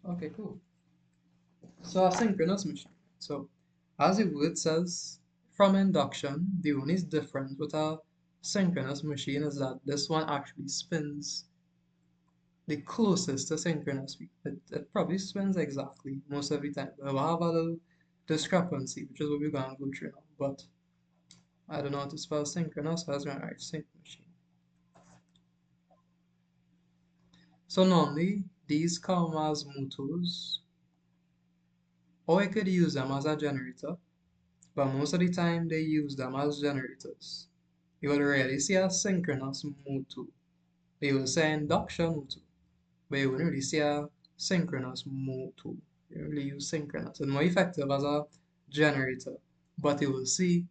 Okay, cool. So a synchronous machine. So as the word says, from induction, the only difference with a synchronous machine is that this one actually spins the closest to synchronous speed. It probably spins exactly most every time. But we'll have a little discrepancy, which is what we're going to go through now. But I don't know how to spell synchronous, so I was going to write sync machine. So normally, these come as motors, or I could use them as a generator, but most of the time they use them as generators. You will rarely see a synchronous motor. You will say induction motor, but you wouldn't really see a synchronous motor. You really use synchronous. It's more effective as a generator, but you will see,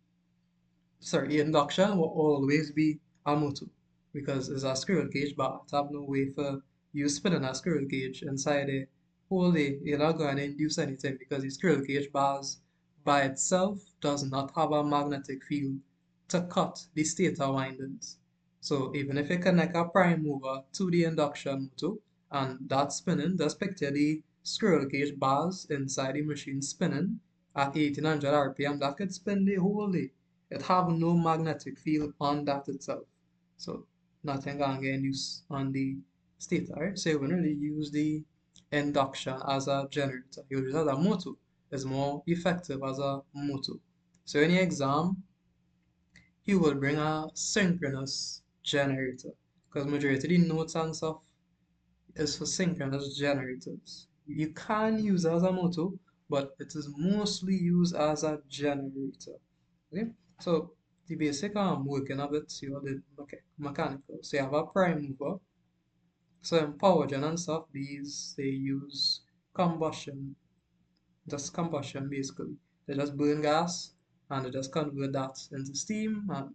sorry, induction will always be a motor because it's a squirrel cage, but it have no way for you spinning a squirrel cage inside a whole day. You're not going to induce anything because the squirrel cage bars by itself does not have a magnetic field to cut the stator windings. So even if you connect a prime mover to the induction motor and that's spinning, just picture the squirrel cage bars inside the machine spinning at 1800 RPM, that could spin the whole day. It have no magnetic field on that itself. So nothing can get induced on the stator, right? So you wouldn't really use the induction as a generator. You use it as a motor. It's more effective as a motor. So in the exam, you will bring a synchronous generator because majority of the notes and stuff is for synchronous generators. You can use it as a motor, but it is mostly used as a generator. Okay, so the basic working of it, you know, the mechanical. So you have a prime mover. So in power gen and stuff, these they use combustion, just combustion basically. They just burn gas and they just convert that into steam and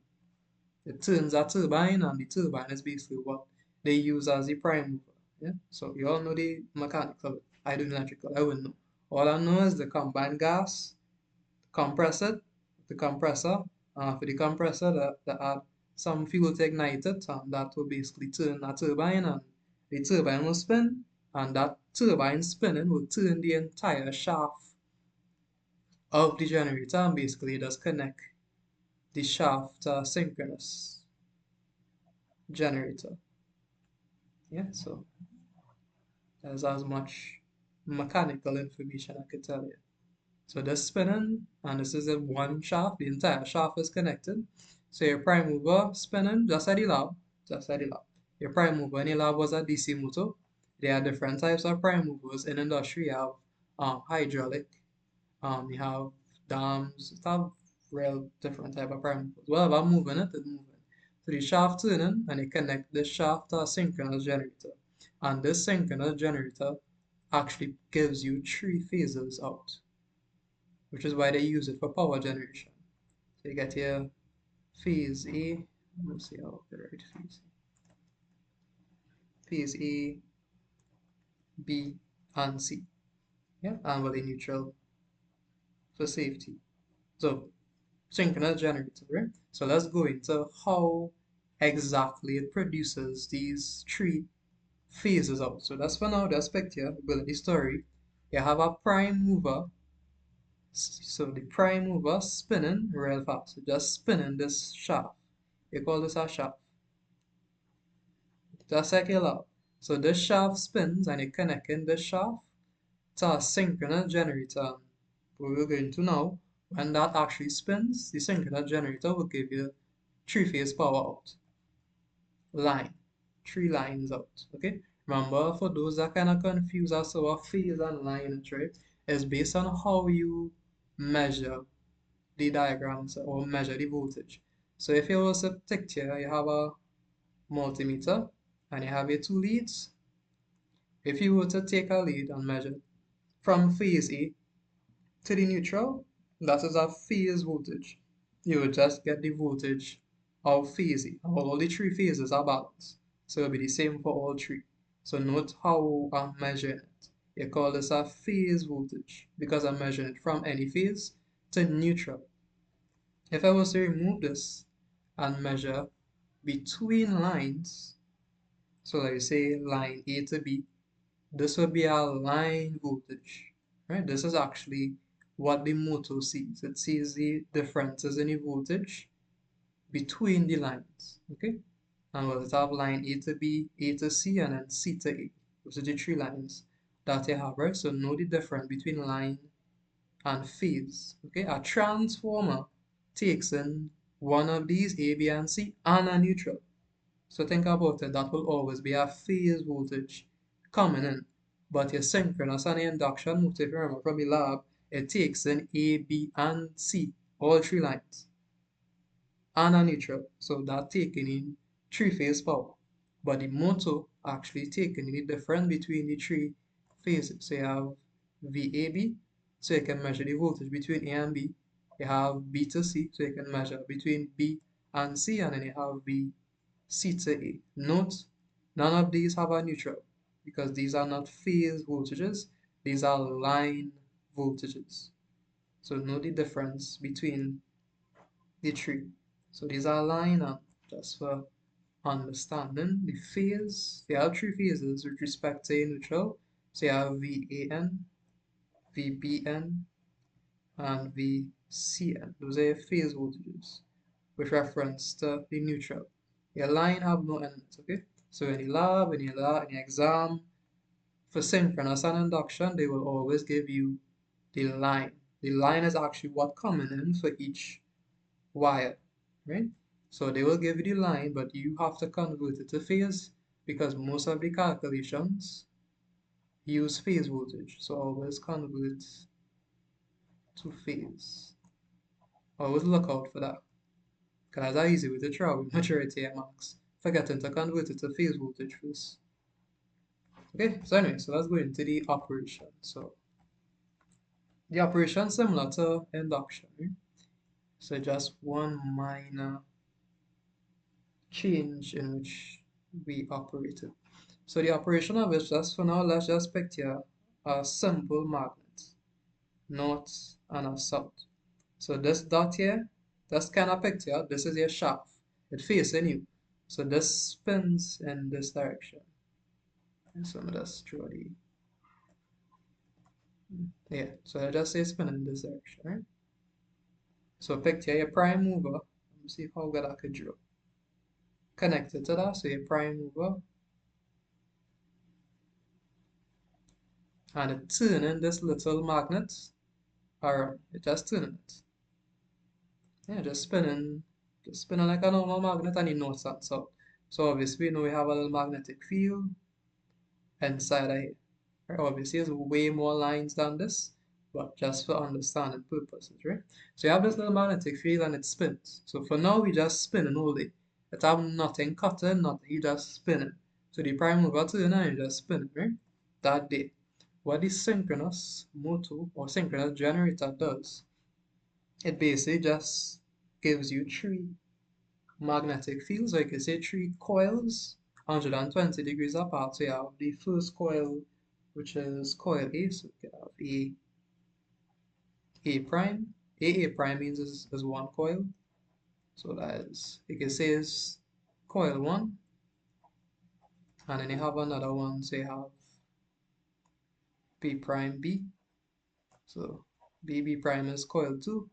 it turns a turbine, and the turbine is basically what they use as the prime mover. Yeah, so you all know the mechanics of it. I do electrical, I wouldn't know. All I know is the combined gas, compress it, the compressor. For the compressor, they add some fuel to ignite it, and that will basically turn a turbine, and the turbine will spin, and that turbine spinning will turn the entire shaft of the generator, and basically just connect the shaft to a synchronous generator. Yeah, so that's as much mechanical information I could tell you. So this spinning, and this is in one shaft, the entire shaft is connected. So your prime mover spinning just at the lab, just at the lab. Your prime mover in the lab was a DC motor. There are different types of prime movers in industry. You have hydraulic, you have dams, you have real different type of prime movers. Well, I'm moving it, it's moving. So the shaft turning, and you connect this shaft to a synchronous generator. And this synchronous generator actually gives you three phases out, which is why they use it for power generation. So you get here phase A. Let's see how I write phase. Phase A, B, and C. Yeah, and with a neutral for safety. So synchronous generator, right? So let's go into how exactly it produces these three phases out. So that's for now the aspect here, build the story. You have a prime mover. So the prime mover spinning real fast. So just spinning this shaft. You call this a shaft. Just like your love. So this shaft spins and you're connecting this shaft to a synchronous generator. What we're going to now, when that actually spins, the synchronous generator will give you three-phase power out. Line. Three lines out. Okay? Remember, for those that kind of confused as to what phase and line is, right? It's based on how you measure the diagrams or measure the voltage. So if you was a picture, you have a multimeter and you have your two leads. If you were to take a lead and measure from phase A to the neutral, that is a phase voltage. You would just get the voltage of phase A. All the three phases are balanced. So it'll be the same for all three. So note how I'm measuring it. You call this a phase voltage because I'm measuring it from any phase to neutral. If I was to remove this and measure between lines, so let's say line A to B, this will be a line voltage, right? This is actually what the motor sees. It sees the differences in the voltage between the lines, okay? And we'll have line A to B, A to C, and then C to A. Those are the three lines that you have, right? So know the difference between line and phase, okay? A transformer takes in one of these, A, B, and C, and a neutral. So think about it, that will always be a phase voltage coming in. But your synchronous and induction motor, if you remember from the lab, it takes in A, B, and C, all three lines, and a neutral. So that taking in three-phase power. But the motor actually taking in the difference between the three phases. So you have VAB, so you can measure the voltage between A and B. You have B to C, so you can measure between B and C, and then you have B C to A. Note, none of these have a neutral because these are not phase voltages, these are line voltages. So know the difference between the three. So these are line, and just for understanding the phase, there are three phases with respect to a neutral. So you have VAN, VBN, and VCN. Those are your phase voltages with reference to the neutral. Your line have no elements, okay? So in the lab, in your exam, for synchronous and induction, they will always give you the line. The line is actually what coming in for each wire, right? So they will give you the line, but you have to convert it to phase because most of the calculations use phase voltage. So always convert to phase. Always look out for that. Because that's easy with the trial with maturity at max. Forgetting to convert it to phase voltage first. Okay, so anyway, so let's go into the operation. So the operation is similar to induction, right? So just one minor change in which we operated. So the operation of it, just for now, let's just picture a simple magnet, north and a south. So this dot here, that's kind of picture, this is your shaft. It facing you. So this spins in this direction. And so I'm just draw the, yeah, so I just say spin in this direction, right? So picture your prime mover. Let me see how good I could draw. Connected to that, so your prime mover, and it turning this little magnet around. It just turning it. Yeah, just spinning like a normal magnet and it north and south. So obviously we know we have a little magnetic field inside of here. Right? Obviously there's way more lines than this, but just for understanding purposes, right? So you have this little magnetic field and it spins. So for now we just spinning all day. It have nothing cutting, nothing, you just spinning. So the prime mover turn and you just spinning, right? That day. What the synchronous motor or synchronous generator does, it basically just gives you three magnetic fields, or you can say three coils, 120 degrees apart. So you have the first coil, which is coil A, so you have A prime. A prime means is one coil. So that is, you can say is coil 1, and then you have another one, so you have B prime B. So B prime is coil 2,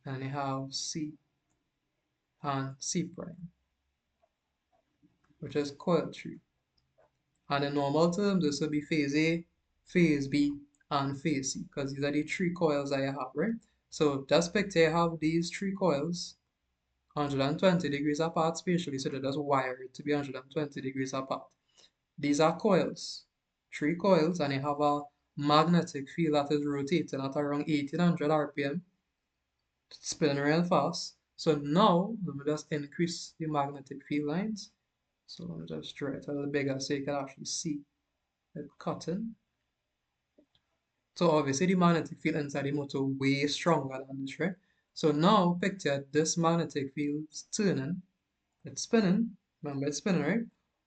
and then you have C and C prime, which is coil 3. And in normal terms, this will be phase A, phase B, and phase C, because these are the three coils that you have, right? So just picture you have these three coils 120 degrees apart spatially, so they just wire it to be 120 degrees apart. These are coils, three coils, and you have a magnetic field that is rotating at around 1800 RPM, spinning real fast. So now, let me just increase the magnetic field lines. So let me just draw it a little bigger so you can actually see it cutting. So obviously the magnetic field inside the motor way stronger than this, right? So now picture this magnetic field is turning, it's spinning, remember it's spinning, right?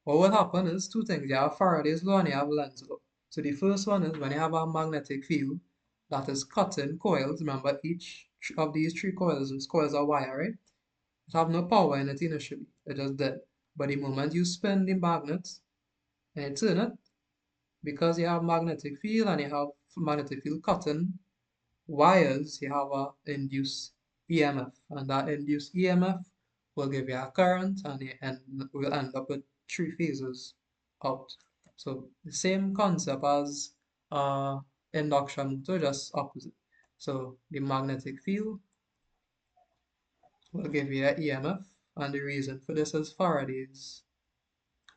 What will happen is two things. You have Faraday's law and you have Lenz's law. So the first one is when you have a magnetic field that is cutting coils, remember each of these three coils is coils are wire, right? It have no power in it initially, it just dead. But the moment you spin the magnet, and you turn it, because you have magnetic field and you have magnetic field cutting wires, you have a induced EMF, and that induced EMF will give you a current, and will end up with three phases out. So the same concept as induction motor, just opposite. So the magnetic field will give you an EMF, and the reason for this is Faraday's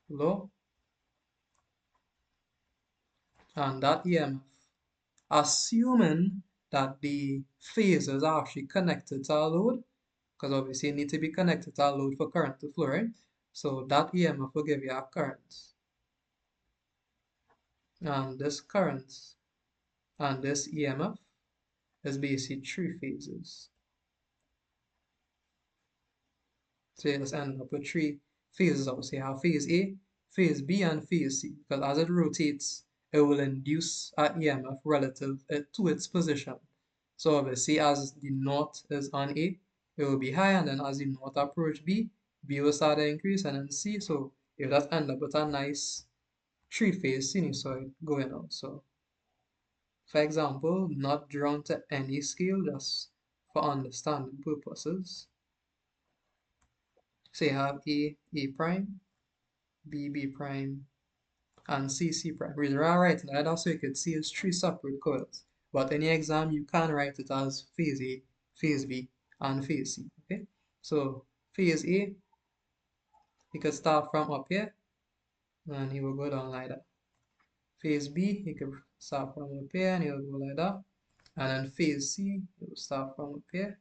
law, and that EMF, assuming that the phases are actually connected to a load, because obviously it needs to be connected to a load for current to flow, right? So that EMF will give you a current. And this current and this EMF is basically three phases. So you just end up with three phases. Obviously, you have phase A, phase B, and phase C. Because as it rotates, it will induce an EMF relative to its position. So obviously, as the north is on A, it will be high, and then as the north approach B, B will start to increase, and then C. So you just end up with a nice three-phase sinusoid going on. So, for example, not drawn to any scale, just for understanding purposes. So you have A prime, B prime, and C prime. Reason why I write it like that so you could see it's three separate coils. But in the exam, you can write it as phase A, phase B, and phase C. Okay? So phase A, you could start from up here, and he will go down like that. Phase B, you could start from up here, and he will go like that. And then phase C, you will start from up here,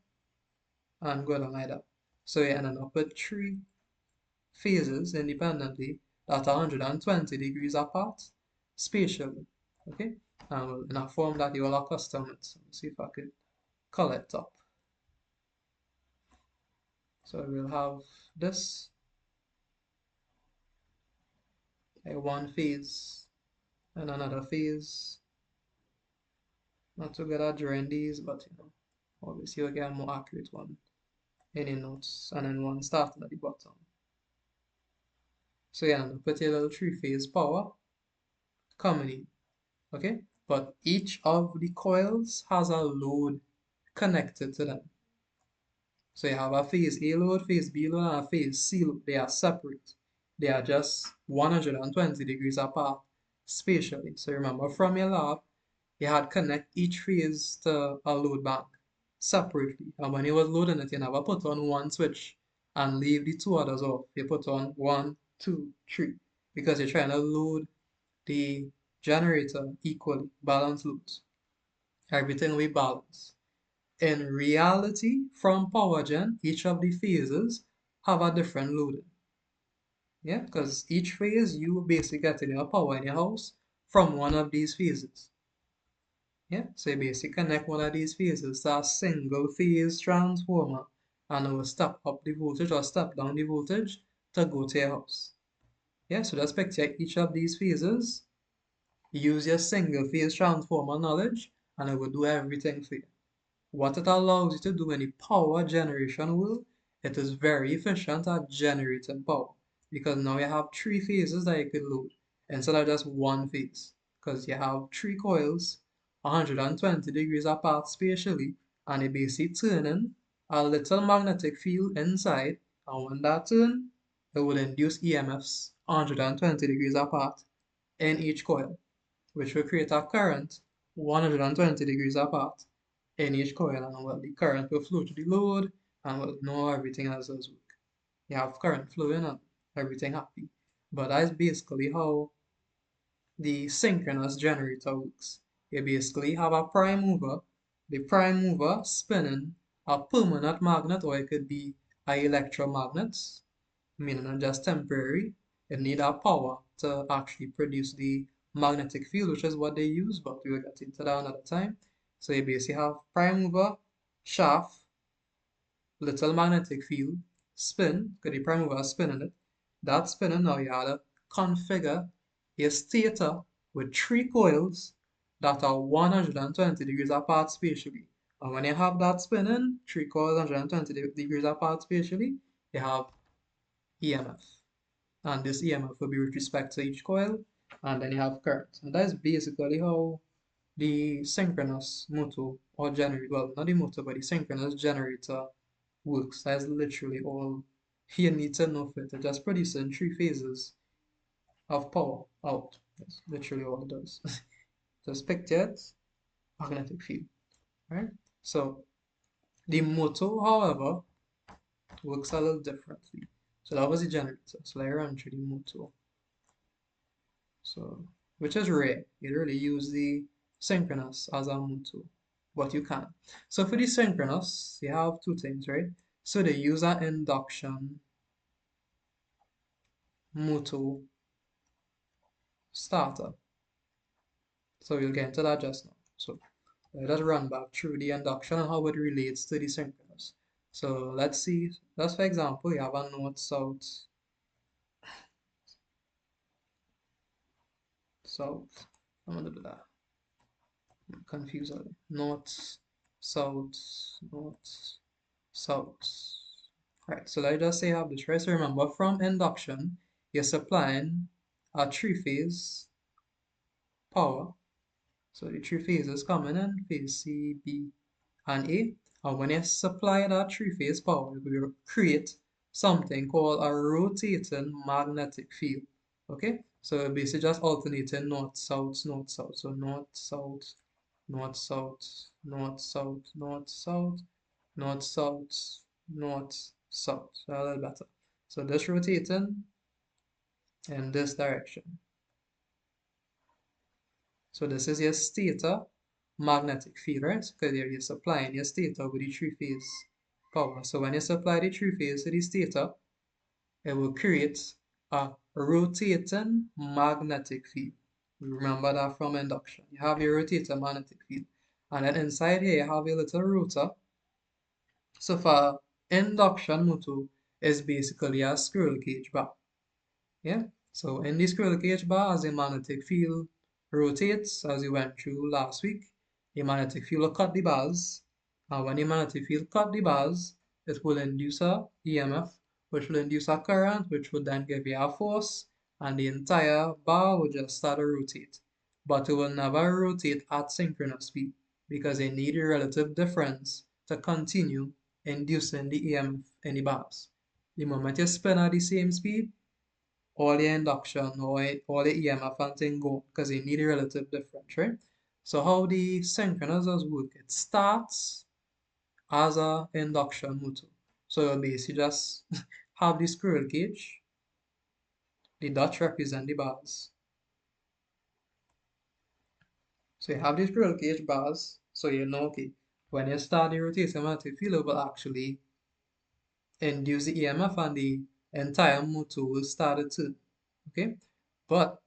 and go down like that. So you end up with three phases independently that are 120 degrees apart spatially. Okay, in a form that you will accustom it. So let's see if I could color it up. So we'll have this one phase and another phase. Not too good at drawing these, but obviously you'll get a more accurate one in your notes, and then one starting at the bottom. So yeah, put your little three-phase power coming in. Okay, but each of the coils has a load connected to them. So you have a phase A load, phase B load, and a phase C load. They are separate. They are just 120 degrees apart spatially. So remember from your lab, you had connect each phase to a load bank separately. And when you was loading it, you never put on one switch and leave the two others off. You put on 1, 2, 3, because you're trying to load the generator equally, balance loads. Everything we balance. In reality, from power gen, each of the phases have a different loading. Yeah, because each phase you basically getting your power in your house from one of these phases. Yeah, so you basically connect one of these phases to a single phase transformer, and it will step up the voltage or step down the voltage to go to your house. Yeah, so just picture each of these phases, use your single phase transformer knowledge, and it will do everything for you. What it allows you to do in the power generation world, it is very efficient at generating power, because now you have three phases that you can load instead of just one phase, because you have three coils 120 degrees apart spatially, and they basically turning a little magnetic field inside, and when that turn, it will induce EMFs 120 degrees apart in each coil, which will create a current 120 degrees apart in each coil, and well, the current will flow to the load, and well, know everything else does work. You have current flowing and everything happy. But that's basically how the synchronous generator works. You basically have a prime mover, the prime mover spinning a permanent magnet, or it could be an electromagnet, meaning not just temporary. It need a power to actually produce the magnetic field, which is what they use, but we will get into that another time. So you basically have prime mover, shaft, little magnetic field, spin, because the prime mover is spinning it. That spinning, now you have to configure a stator with three coils that are 120 degrees apart spatially. And when you have that spinning, three coils 120 degrees apart spatially, you have EMF. and this EMF will be with respect to each coil, and then you have current. And that's basically how the synchronous motor or generator, well, not the motor, but the synchronous generator works. That's literally all you need to know for it. It just produces three phases of power out. That's literally all it does. Just picture it, magnetic field, right? So the motor, however, works a little differently. So that was the generator. So I run through the motor. So, which is rare. You really use the synchronous as a motor, but you can. So for the synchronous, you have two things, right? So they use an induction motor starter. So we'll get into that just now. So let us run back through the induction and how it relates to the synchronous. So let's see, just for example, you have a north, south, south. I'm gonna do that. I'm confused already. North, south, north, south. Right, so let's just say I have this, right? So remember, from induction, you're supplying a three-phase power. So the three phases coming in, phase C, B, and A. And when you supply that three-phase power, it will create something called a rotating magnetic field. Okay? So basically just alternating north, south, north, south. So north, south, north, south, north, south, north, south, north, south, north, south. So a little better. So this rotating in this direction. So this is your stator magnetic field, right? Because you're supplying your stator with the three-phase power. So when you supply the three-phase to the stator, it will create a rotating magnetic field. Remember that from induction. You have your rotating magnetic field. And then inside here, you have a little rotor. So for induction motor is basically a squirrel cage bar. Yeah, so in the squirrel cage bar, as the magnetic field rotates, as we went through last week, the magnetic field will cut the bars. And when the magnetic field cut the bars, it will induce a EMF, which will induce a current, which will then give you a force, and the entire bar will just start to rotate. But it will never rotate at synchronous speed because they need a relative difference to continue inducing the EMF in the bars. The moment you spin at the same speed, all the induction or all the EMF and thing go because they need a relative difference, right? So how the synchronizers work, it starts as a induction motor. So you basically just have the squirrel cage, the dots represent the bars. So you have the squirrel cage bars, so you know, okay, when you start the rotating magnetic field, it will actually induce the EMF and the entire motor will start to turn, okay? But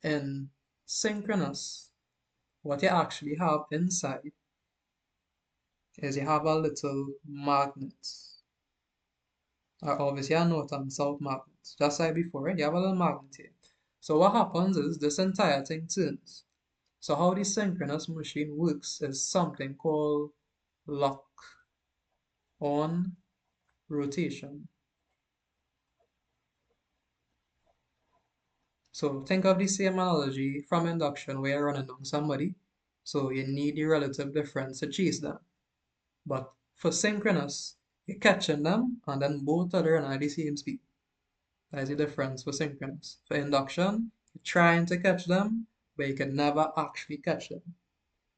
in synchronous, what you actually have inside is you have a little magnet. Obviously, a north and south magnet. Just like before, right? You have a little magnet here. So what happens is this entire thing turns. So how the synchronous machine works is something called lock on rotation. So think of the same analogy from induction where you're running down somebody. So you need the relative difference to chase them. But for synchronous, you're catching them and then both are running at the same speed. That's the difference for synchronous. For induction, you're trying to catch them, but you can never actually catch them.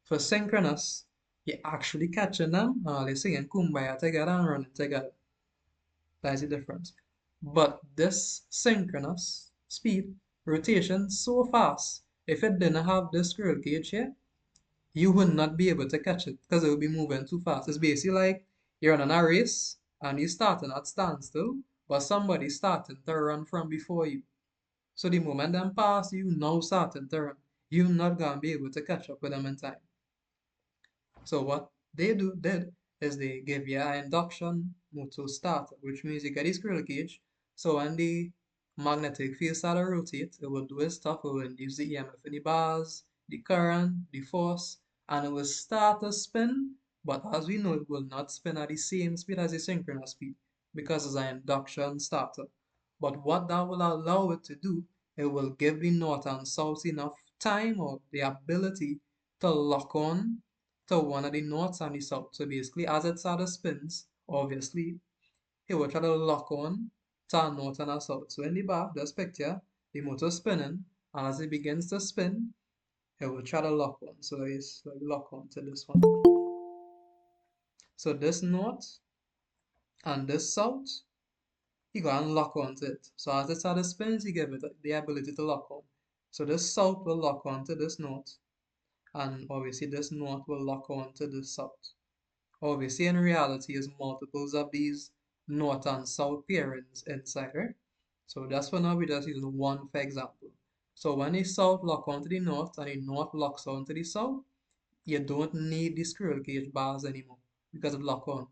For synchronous, you're actually catching them, and they're singing kumbaya together and running together. That's the difference. But this synchronous speed, rotation so fast, if it didn't have this squirrel cage here, you would not be able to catch it because it would be moving too fast. It's basically like you're on a race and you're starting at standstill, but somebody's starting to run from before you. So the moment them pass you, now starting to run. You're not gonna be able to catch up with them in time. So what they did is they give you an induction motor starter, which means you get a squirrel cage. So when the magnetic field starts to rotate, it will do its stuff. It will induce the EMF in the bars, the current, the force, and it will start to spin. But as we know, it will not spin at the same speed as the synchronous speed because it's an induction starter. But what that will allow it to do, it will give the north and south enough time or the ability to lock on to one of the norths and the south. So basically, as it starts spins, obviously, it will try to lock on to a north and a south. So in the back, this picture, the motor spinning, and as it begins to spin, it will try to lock on. So it's like lock on to this one. So this north and this south, you go and lock onto it. So as it starts spins, you give it the ability to lock on. So this south will lock onto this north, and obviously this north will lock onto this south. Obviously, in reality, is multiples of these north and south pairings inside, right? So that's for now, we're just using one for example. So when the south lock onto the north and the north locks onto the south, you don't need the squirrel cage bars anymore because of lock on.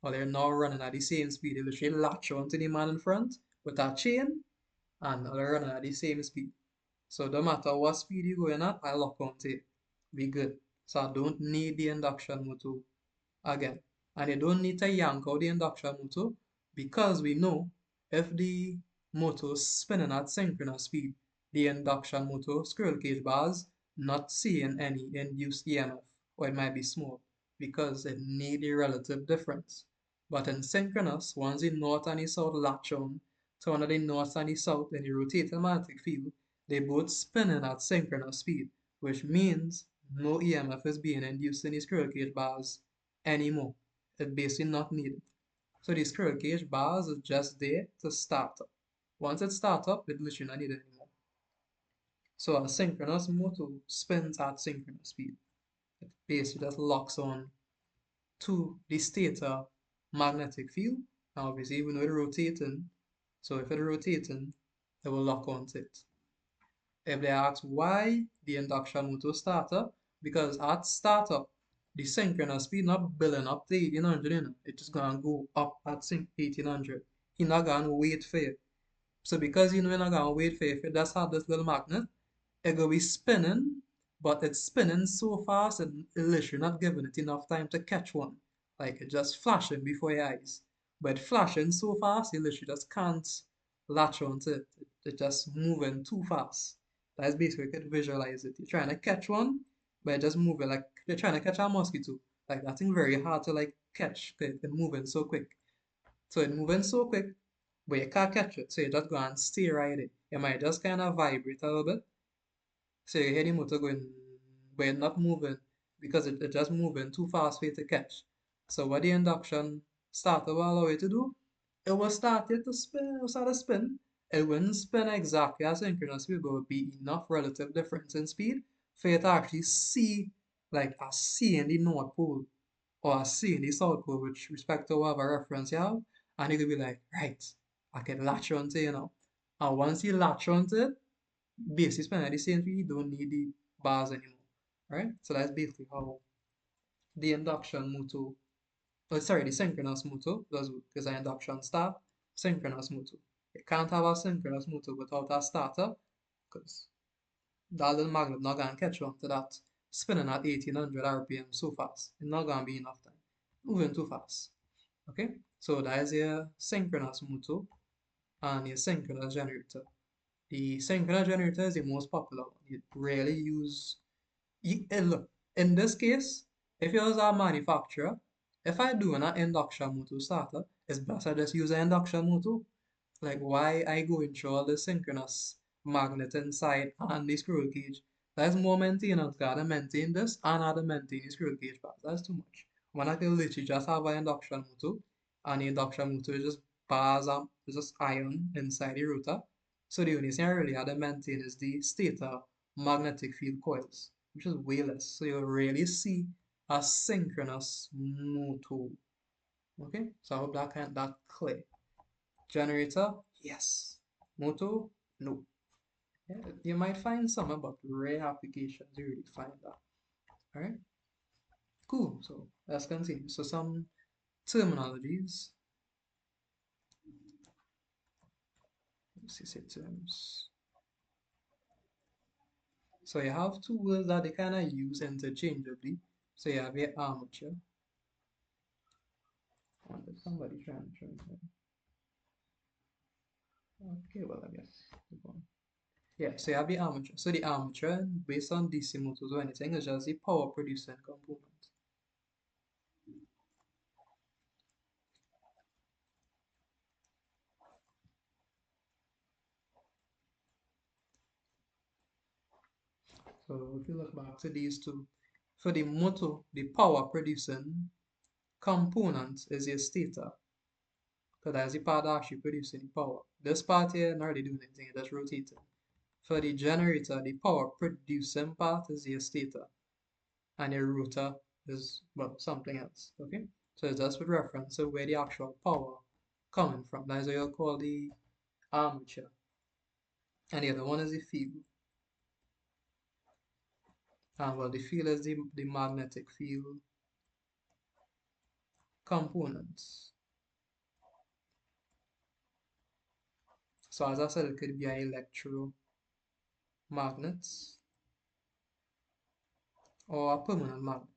Or they're now running at the same speed. They literally latch onto the man in front with a chain and they're running at the same speed. So no matter what speed you're going at, I lock onto it. Be good. So I don't need the induction motor again. And you don't need to yank out the induction motor because we know if the motor is spinning at synchronous speed, the induction motor squirrel cage bars not seeing any induced EMF, or it might be small because it need a relative difference. But in synchronous, once the north and the south latch on to one of the north and the south in the rotating magnetic field, they both spinning at synchronous speed, which means no EMF is being induced in the squirrel cage bars anymore. It's basically not needed. So the squirrel cage bars is just there to start up. Once it starts up, it literally not needed anymore. So a synchronous motor spins at synchronous speed. It basically just locks on to the stator magnetic field. Now obviously even though it's rotating, so if it's rotating, it will lock onto it. If they ask why the induction motor startup, because at startup, the synchronous speed not building up to 1800, you know, it just gonna go up at 1800. He not gonna wait for you. So because you know you're not gonna wait for you, if it just have this little magnet, it gonna be spinning, but it's spinning so fast and literally not giving it enough time to catch one. Like it just flashing before your eyes. But flashing so fast, you literally just can't latch onto it. It's just moving too fast. That's basically you can visualize it. You're trying to catch one, but it's just moving like you're trying to catch a mosquito. Like that thing very hard to like catch. It's moving so quick. So it's moving so quick, but you can't catch it. So you just go and stay right there. It might just kind of vibrate a little bit, so you hear the motor going, but it's not moving because it's just moving too fast for you to catch. So what the induction starter will allow you to do, it will start it to spin, it will start to spin. It wouldn't spin exactly as synchronous speed, but it would be enough relative difference in speed for you to actually see, like a C in the North Pole or a C in the South Pole, which respect to whatever reference you have, and you could be like, right, I can latch onto it, you know. And once you latch onto it, basically spend at the same speed, you don't need the bars anymore, right? So that's basically how the induction motor, oh, sorry, the synchronous motor does work. Because an induction start, synchronous motor. You can't have a synchronous motor without a starter because that little magnet not gonna catch on to that spinning at 1800 RPM so fast. It's not gonna be enough time. Moving too fast. Okay, so that is your synchronous motor and your synchronous generator. The synchronous generator is the most popular one. You rarely use. Look, in this case, if you was a manufacturer, if I do an induction motor starter, it's better just use an induction motor. Like why I go into all the synchronous magnet inside and the squirrel cage. That's more maintenance. Gotta maintain this and have to maintain the squirrel cage part. That's too much. When I can literally just have an induction motor and the induction motor is just bars up, it's just iron inside the rotor. So the only thing I really have to maintain is the stator magnetic field coils, which is way less. So you'll really see a synchronous motor. Okay, so I hope that clear. Generator, yes. Motor, no. Yeah, you might find some, but rare applications you really find that. All right, cool. So let's continue. So some terminologies. Let's see, say terms. So you have two words that they kind of use interchangeably. So you have your armature. And there's somebody trying. Okay, well, I guess. Keep going. Yeah, so you have the armature. So the armature, based on DC motors or anything, is just the power producing component. So if you look back to these two, for the motor, the power producing component is your stator. So that's the part actually producing power. This part here not really doing anything, it's just rotating. For the generator, the power producing part is your stator, and your rotor is, well, something else. Okay? So it's just with reference to where the actual power coming from. That's what you'll call the armature. And the other one is the field. And well, the field is the magnetic field components. So as I said, it could be an electromagnet or a permanent magnet.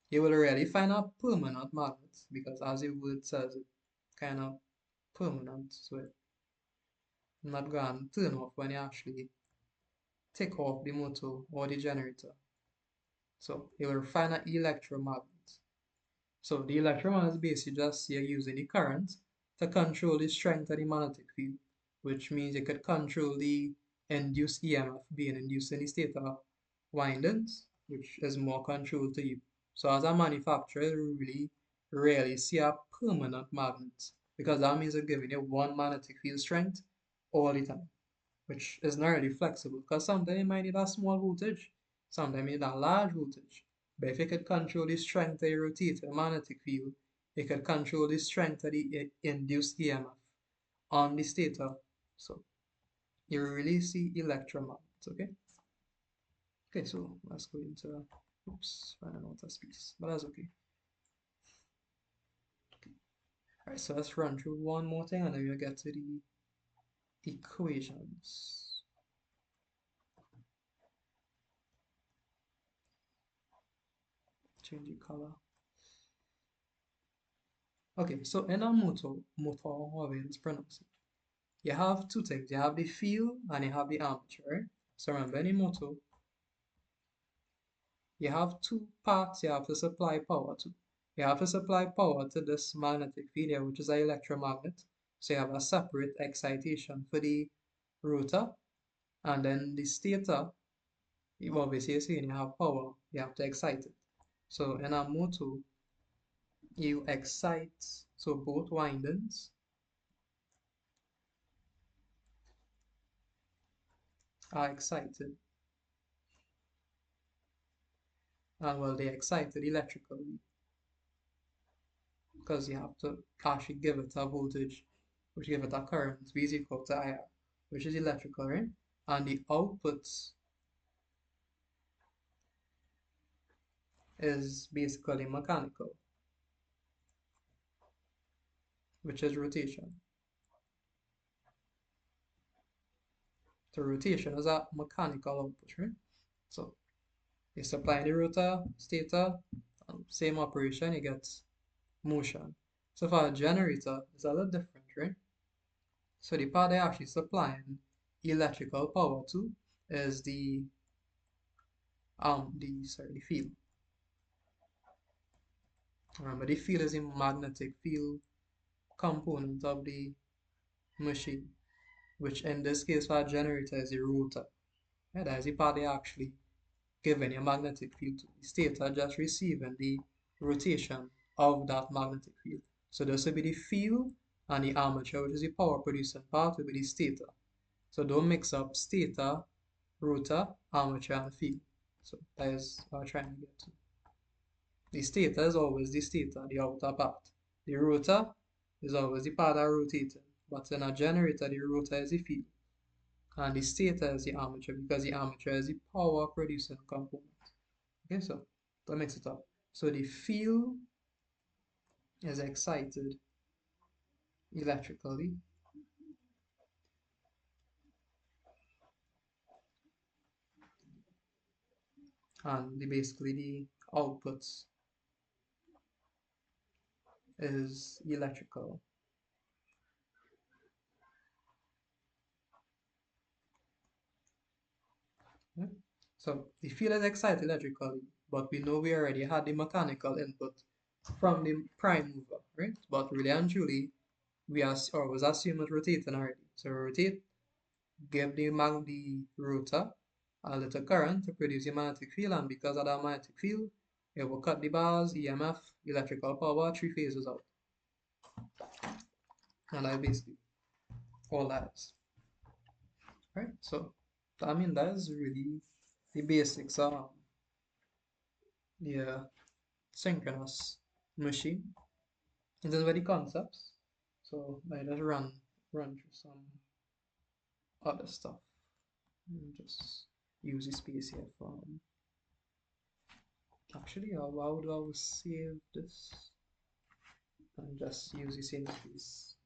You will rarely find a permanent magnet because as the word says, it kind of permanent. So it's not going to turn off when you actually take off the motor or the generator. So you will find an electromagnet. So the electromagnet is basically just you're using the current to control the strength of the magnetic field, which means you could control the induced EMF being induced in the stator windings, which is more control to you. So as a manufacturer, you really rarely see a permanent magnet because that means you're giving you one magnetic field strength all the time, which is not really flexible because sometimes you might need a small voltage, sometimes you need a large voltage. But if you could control the strength of your rotator magnetic field, you could control the strength of the induced EMF on the stator. So you really see electromagnets, okay? Okay, so let's go into, oops, running out of space, but that's okay. All right, so let's run through one more thing and then we'll get to the equations. Change the color. Okay, so in a motor, however it's pronounced, you have two things. You have the field and you have the armature, right? So remember, any motor, you have two parts you have to supply power to. You have to supply power to this magnetic field here, which is an electromagnet. So you have a separate excitation for the rotor, and then the stator, you obviously you're saying you have power, you have to excite it. So in a motor, you excite, so both windings are excited, and well, they're excited electrically because you have to actually give it a voltage, which give it a current, V is equal to IR, which is electrical, right? And the output is basically mechanical, which is rotation. So rotation is a mechanical output, right? So you supply the rotor, stator, same operation, you get motion. So for a generator, it's a little different, right? So the part they're actually supplying electrical power to is the field. Remember, the field is a magnetic field component of the machine, which in this case for a generator is the rotor. Yeah, that is the part they actually giving a magnetic field to. The stator just receiving the rotation of that magnetic field. So this will be the field, and the armature, which is the power producing part, will be the stator. So don't mix up stator, rotor, armature, and field. So that is what I'm trying to get to. The stator is always the stator, the outer part. The rotor is always the part that rotating. But in a generator, the rotor is the field. And the stator is the armature because the armature is the power producing component. Okay, so that makes it up. So the field is excited electrically, and basically the output is electrical. Yeah? So the field is excited electrically, but we know we already had the mechanical input from the prime mover, right? But really and truly, we are always assume it rotating already. So rotate, give the rotor a little current to produce a magnetic field, and because of that magnetic field, it will cut the bars, EMF, electrical power, three phases out. And that basically all that is. Right? So I mean that is really the basics of the synchronous machine. And then the concepts. So I just run through some other stuff. And just use the space here for actually how would I save this and just use the same space.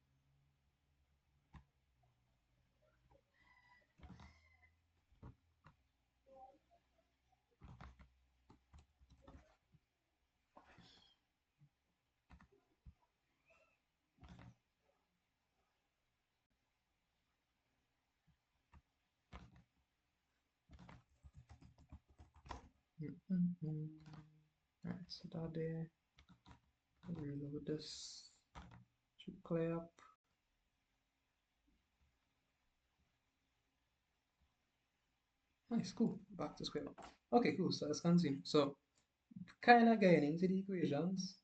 Alright, so that there. Reload this. Should clear up. Nice, cool. Back to square one. Okay, cool. So let's continue. So kind of getting into the equations.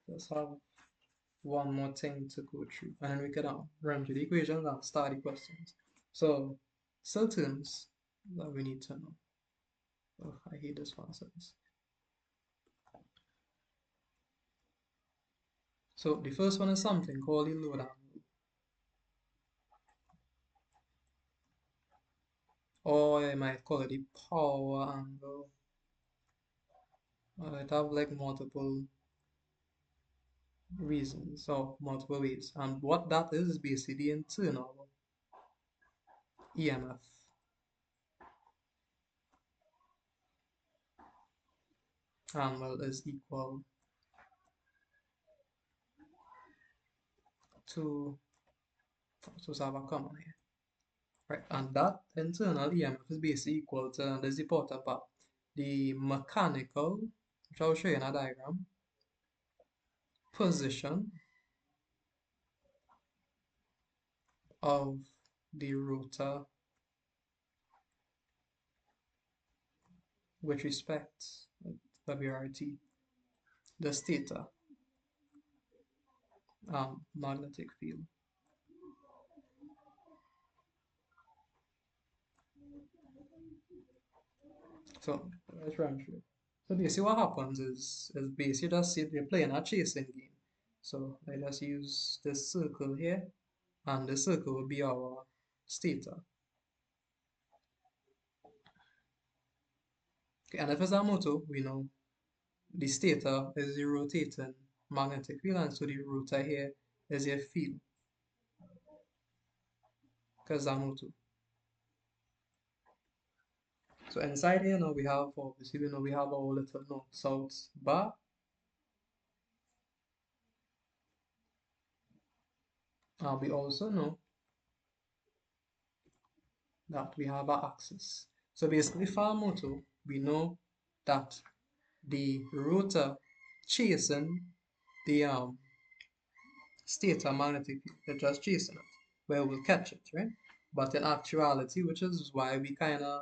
Let's have one more thing to go through, and then we can run through the equations and start the questions. So still terms that we need to know. Oh, I hate this one sentence. So the first one is something called the load angle, or I might call it the power angle. It have like multiple reasons or multiple ways, and what that is basically the internal EMF angle is equal to, so have a common here, right? And that internal EMF is basically equal to, and this is the important part, the mechanical, which I'll show you in a diagram, position of the rotor with respect to WRT, the stator magnetic field. So let's run through. So basically what happens is basically just say we're playing a chasing game. So let's use this circle here, and the circle will be our stator. Okay, and if it's a motor, we know the stator is the rotating magnetic field, and so the rotor here is a field, because a motor. So inside here now we have, obviously we know we have our little north south bar, and we also know that we have our axis. So basically for our motor, we know that the rotor chasing the stator magnetic field, they're just chasing it, where we'll catch it, right? But in actuality, which is why we kind of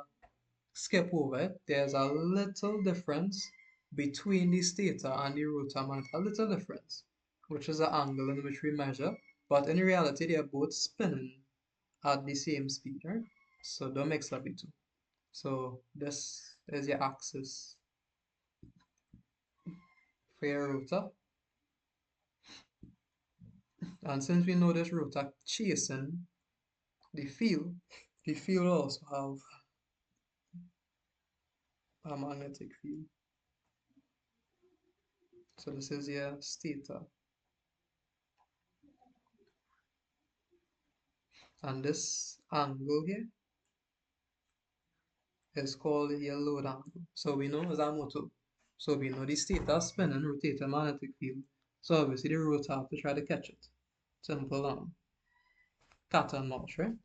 skip over it, there's a little difference between the stator and the rotor magnet, a little difference, which is the angle in which we measure, but in reality, they are both spinning at the same speed, right? So don't mix up the two. So this is your axis for your rotor. And since we know this rotor chasing the field also have a magnetic field. So this is your stator. And this angle here is called your load angle. So we know as a motor. So we know the stator spinning, rotating magnetic field. So obviously the rotor have to try to catch it. Simple cat and mouse, right?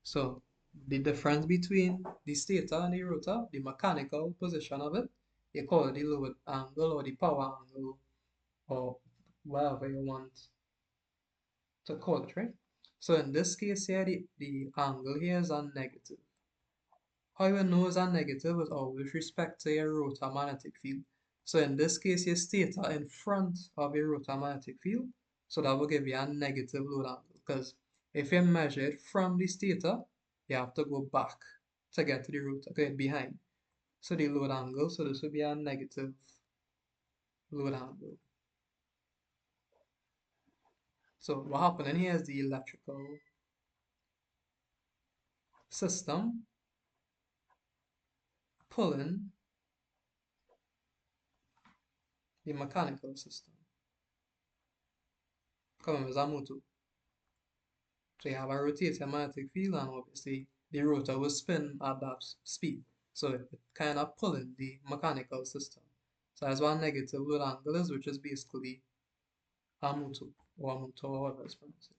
So the difference between the stator and the rotor, the mechanical position of it, you call it the load angle or the power angle or whatever you want to call it, right? So in this case here, the angle here is a negative. How you know it's a negative is always with respect to your rotor magnetic field. So in this case, your stator in front of your rotor magnetic field, so that will give you a negative load angle. Because if you measure it from the stator, you have to go back to get to the rotor, okay, behind. So the load angle, so this will be a negative load angle. So what happening here is the electrical system pulling the mechanical system. Come as a motor. So you have a rotating magnetic field, and obviously the rotor will spin at that speed. So it kind of pulling the mechanical system. So that's one negative load angle is, which is basically Armature or Armature, or whatever it's pronounced.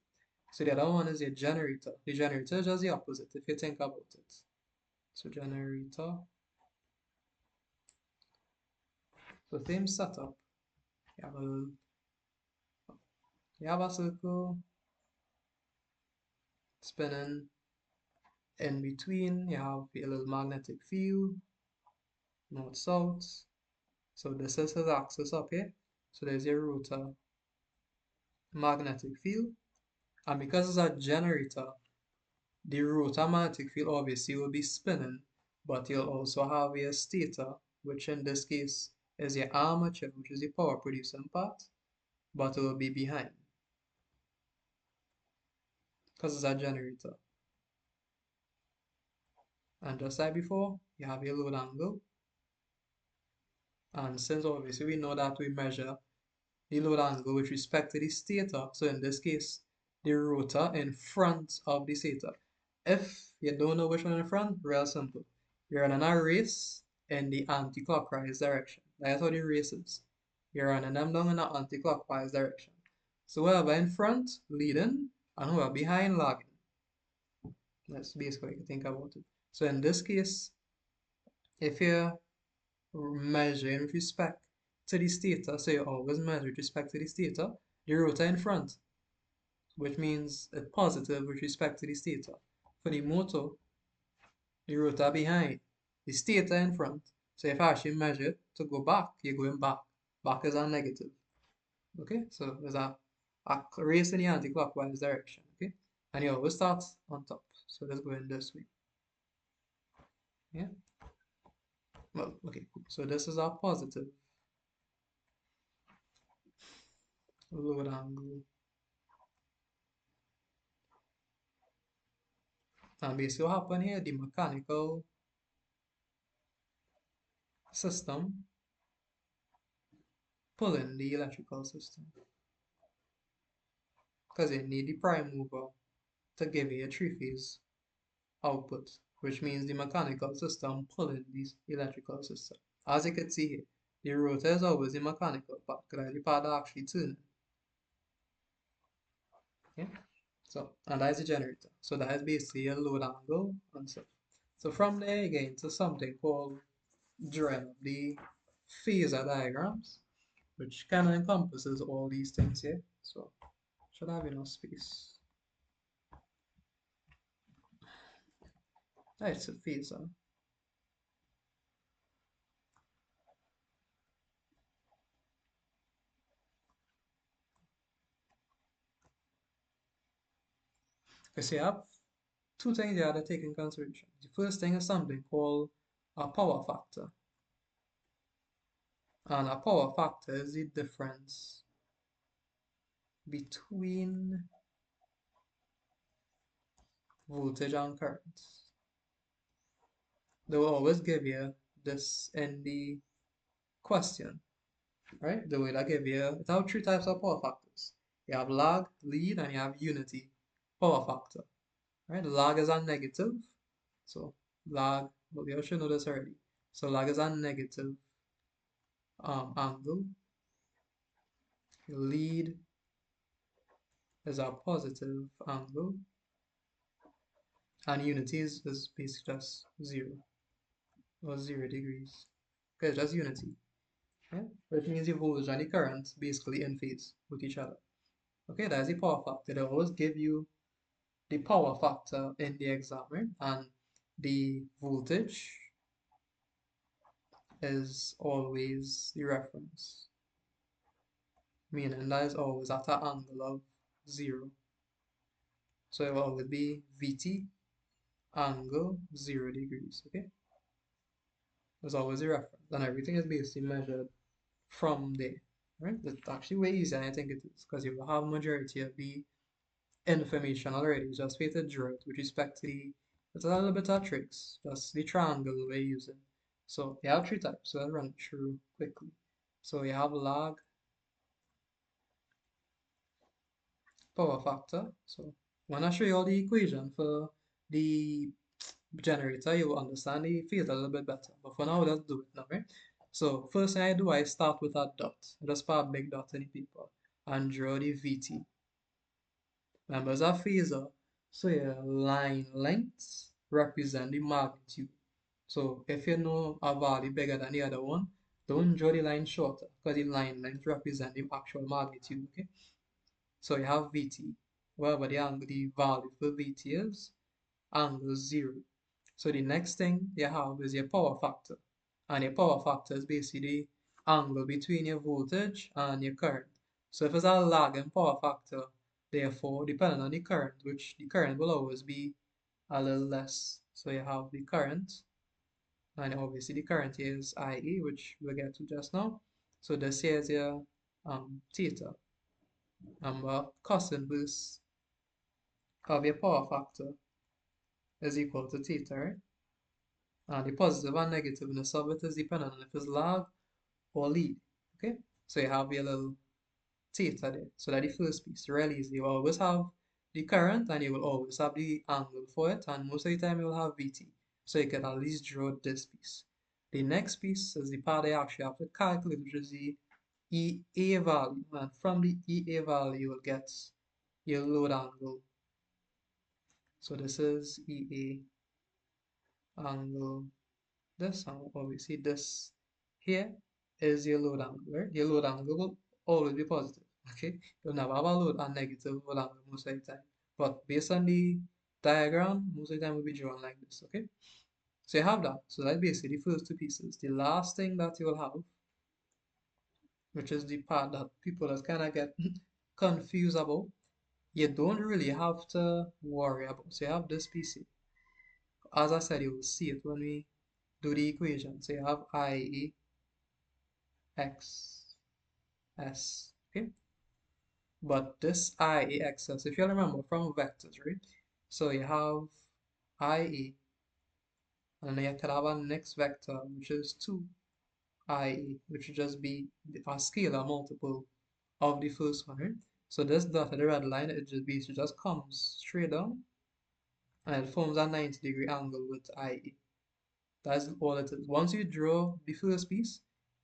So the other one is a generator. The generator is just the opposite if you think about it. So generator. So same setup. You have a circle spinning. In between, you have a little magnetic field, north south. So this is his axis up here. So there's your rotor magnetic field. And because it's a generator, the rotor magnetic field obviously will be spinning, but you'll also have your stator, which in this case is your armature, which is the power producing part, but it will be behind because it's a generator. And just like before, you have your load angle. And since obviously we know that we measure the load angle with respect to the stator, so in this case, the rotor in front of the stator. If you don't know which one in front, real simple. You're running a race in the anti-clockwise direction. That's how the race is. You're running them down in the anti-clockwise direction. So whoever in front, leading, and whoever behind, lagging. That's basically how you think about it. So in this case, if you're measuring with respect to the stator, so you always measure with respect to the stator, the rotor in front, which means it's positive with respect to the stator. For the motor, the rotor behind, the stator in front. So if I actually measure it to go back, you're going back. Back is a negative. Okay, so there's a race in the anti-clockwise direction. Okay, and you always start on top. So let's go in this way. Yeah. Well, okay, cool. So this is our positive load angle. And basically what happened here, the mechanical system pulling the electrical system. Because you need the prime mover to give you a three-phase output, which means the mechanical system pulling this electrical system. As you can see here, the rotor is always the mechanical part, because the part that actually turning. Yeah? So, and that is the generator. So that is basically a load angle and stuff. So from there you get into something called drawing the phasor diagrams, which kind of encompasses all these things here. So should have enough space. That's a phasor. Because you have two things you have to take in consideration. The first thing is something called a power factor. And a power factor is the difference between voltage and current. They will always give you this in the question, right? The way they give you, it have three types of power factors. You have lag, lead, and you have unity power factor, right? Lag is a negative, so lag, well, you should know this already. So lag is a negative angle. Lead is a positive angle, And unity is basically just 0 or 0 degrees. Okay, it's just unity. Yeah? Which means the voltage and the current basically in phase with each other. Okay, that's the power factor. They always give you the power factor in the exam, right? And the voltage is always the reference, meaning that is always at an angle of 0. So it will always be Vt angle 0 degrees, okay? There's always a reference, and everything is basically measured from there, right? It's actually way easier than I think it is, because you will have majority of the information already. Just wait to draw it with respect to the, it's a little bit of tricks, just the triangle we're using. So you have three types, so I'll run through quickly. So you have log, power factor. So when I show you all the equation for the generator, you will understand the field a little bit better. But for now, let's do it now, right? So first thing I do, I start with a dot. I just put a big dot in the paper and draw the VT. Remember, it's a phasor, so your line lengths represent the magnitude. So if you know a value bigger than the other one, don't draw the line shorter because the line length represent the actual magnitude, okay? So you have VT, wherever the angle, the value for VT is, angle 0. So the next thing you have is your power factor. And your power factor is basically the angle between your voltage and your current. So if it's a lagging power factor, therefore, depending on the current, which the current will always be a little less. So you have the current, and obviously the current here is IE, which we'll get to just now. So this here is your theta. Cos inverse of your power factor is equal to theta, right? And the positive and negativeness of it is dependent on if it's lag or lead. Okay, so you have your little theta there. So that the first piece, really easy. You always have the current and you will always have the angle for it, and most of the time you will have Vt. So you can at least draw this piece. The next piece is the part I actually have to calculate, which is the EA value. And from the EA value, you will get your load angle. So this is EA angle this, and obviously this here is your load angle, right? Your load angle will always be positive, okay? You'll never have a load and negative load angle most of the time. But based on the diagram, most of the time will be drawn like this, okay? So you have that. So that's basically the first two pieces. The last thing that you will have, which is the part that people just kind of get confused about, you don't really have to worry about. So you have this piece here. As I said, you will see it when we do the equation. So you have IE x s, okay? But this IE excess, if you remember from vectors, right? So you have IE, and then you can have a next vector, which is 2IE, which would just be a scalar multiple of the first one, right? So this dotted red line, it just basically just comes straight down, and it forms a 90-degree angle with IE. That's all it is. Once you draw the first piece,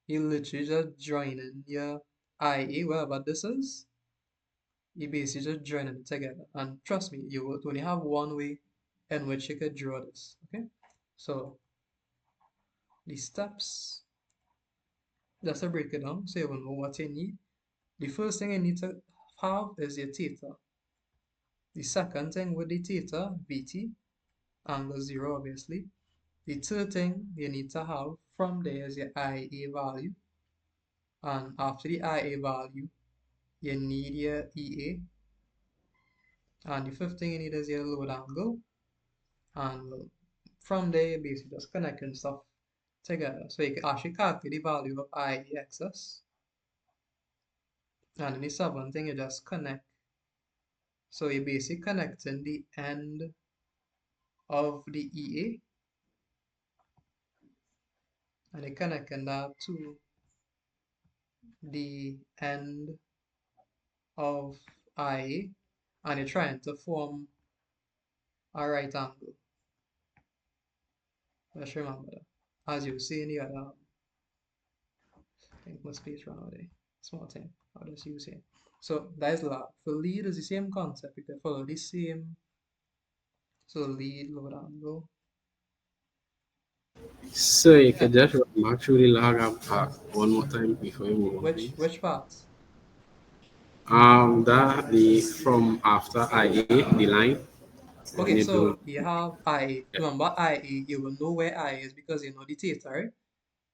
you literally just join in your IE, wherever this is, you basically just join them together. And trust me, you would only have one way in which you could draw this. Okay, so the steps, just to break it down so you will know what you need. The first thing you need to have is your theta. The second thing with the theta, Vt, angle 0 obviously. The third thing you need to have from there is your Ia value. And after the Ia value, you need your Ea. And the fifth thing you need is your load angle. And from there, you basically just connecting stuff together. So you can actually calculate the value of IE excess. And then the seventh thing, you just connect. So you're basically connecting the end of the EA, and you're connecting that to the end of IA, and you're trying to form a right angle. Let's remember that. As you see in the other, I think my space run out there. Small thing. I'll just use here. So that is lab. For lead is the same concept. You can follow the same So lead, load angle. So you Yeah. could just run through the log and part one more time before you move on, Which please. which parts? That the from after IA, the line, when Okay, you do, so you have IA. yeah. Remember IA, you will know where IA is because you know the theta, right?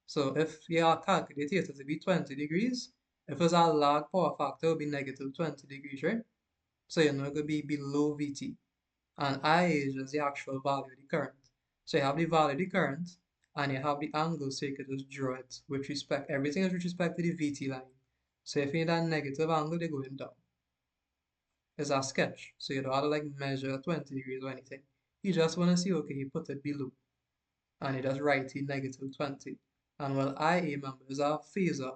So if you are calculating theta to be 20 degrees, if it's a log power factor, it will be negative 20 degrees, right? So you know it could be below VT. And IA is just the actual value of the current. So you have the value of the current and you have the angle, so you could just draw it with respect, everything is with respect to the VT line. So if you need a negative angle, they're going down. It's a sketch, so you don't have to like measure 20 degrees or anything. You just want to see, okay, you put it below and you just write in negative 20. And well, IA, remember, is a phasor.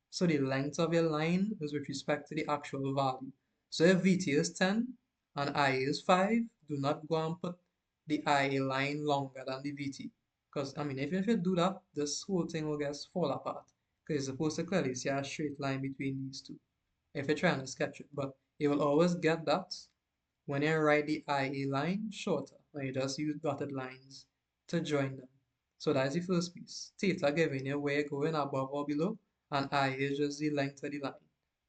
So the length of your line is with respect to the actual value. So if VT is 10 and IA is 5, do not go and put the IA line longer than the VT. Because, I mean, if you do that, this whole thing will just fall apart. Because you're supposed to clearly see a straight line between these two if you're trying to sketch it. But you will always get that when you write the IA line shorter, when you just use dotted lines to join them. So that's the first piece. Theta giving you where you're going above or below, and I is just the length of the line.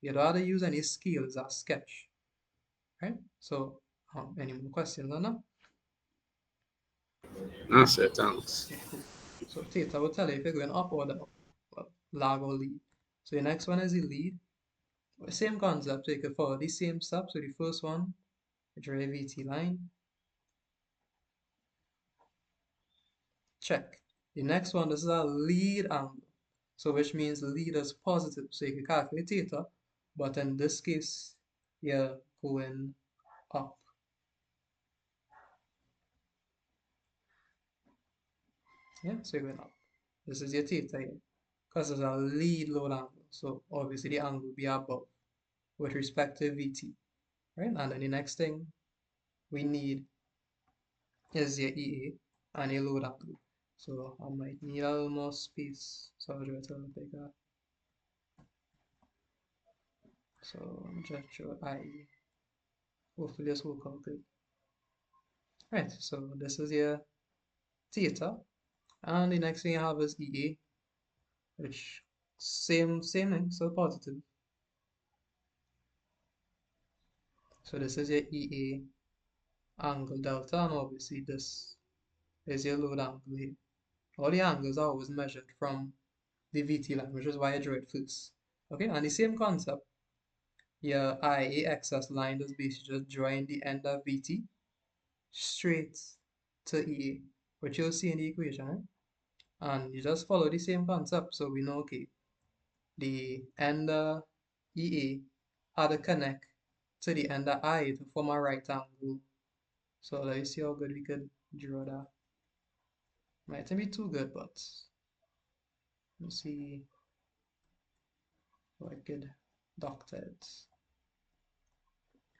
You don't have to use any scales as sketch, right? So, any more questions on that? Answer, thanks. Okay, cool. So theta will tell you if you're going up or down, well, lag or lead. So the next one is the lead. Same concept, so you could follow the same steps. So the first one, draw a VT line, check. The next one, this is a lead angle. So which means lead is positive. So you can calculate theta, but in this case, you're going up. Yeah, so you're going up. This is your theta here. Because it's a lead load angle. So obviously the angle will be above with respect to VT. Right? And then the next thing we need is your EA and your load angle. So I might need a little more space. So I'll draw it a little bigger. So just draw IE. Hopefully this will come good. Right, so this is your theta. And the next thing you have is EA, which same thing, so positive. So this is your EA angle delta, and obviously this is your load angle here. All the angles are always measured from the VT line, which is why I drew it first. Okay, and the same concept, your IA axis line is basically just drawing the end of VT straight to EA, which you'll see in the equation, right? And you just follow the same concept, so we know, okay, the end EA had to connect to the end IA to form a right angle. So let's see how good we could draw that. Might not be too good, but let's see how I could doctor it.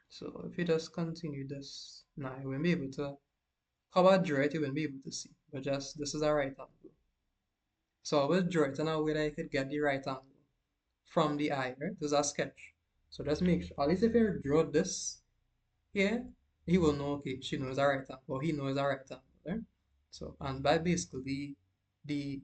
So if you just continue this, now you won't be able to, how about draw it, you won't be able to see, but just, this is a right angle. So I will draw it in a way that I could get the right angle from the eye, right? This is a sketch. So just make sure, at least if you draw this here, he will know, okay, she knows a right angle, or he knows a right angle, right? So, and by basically the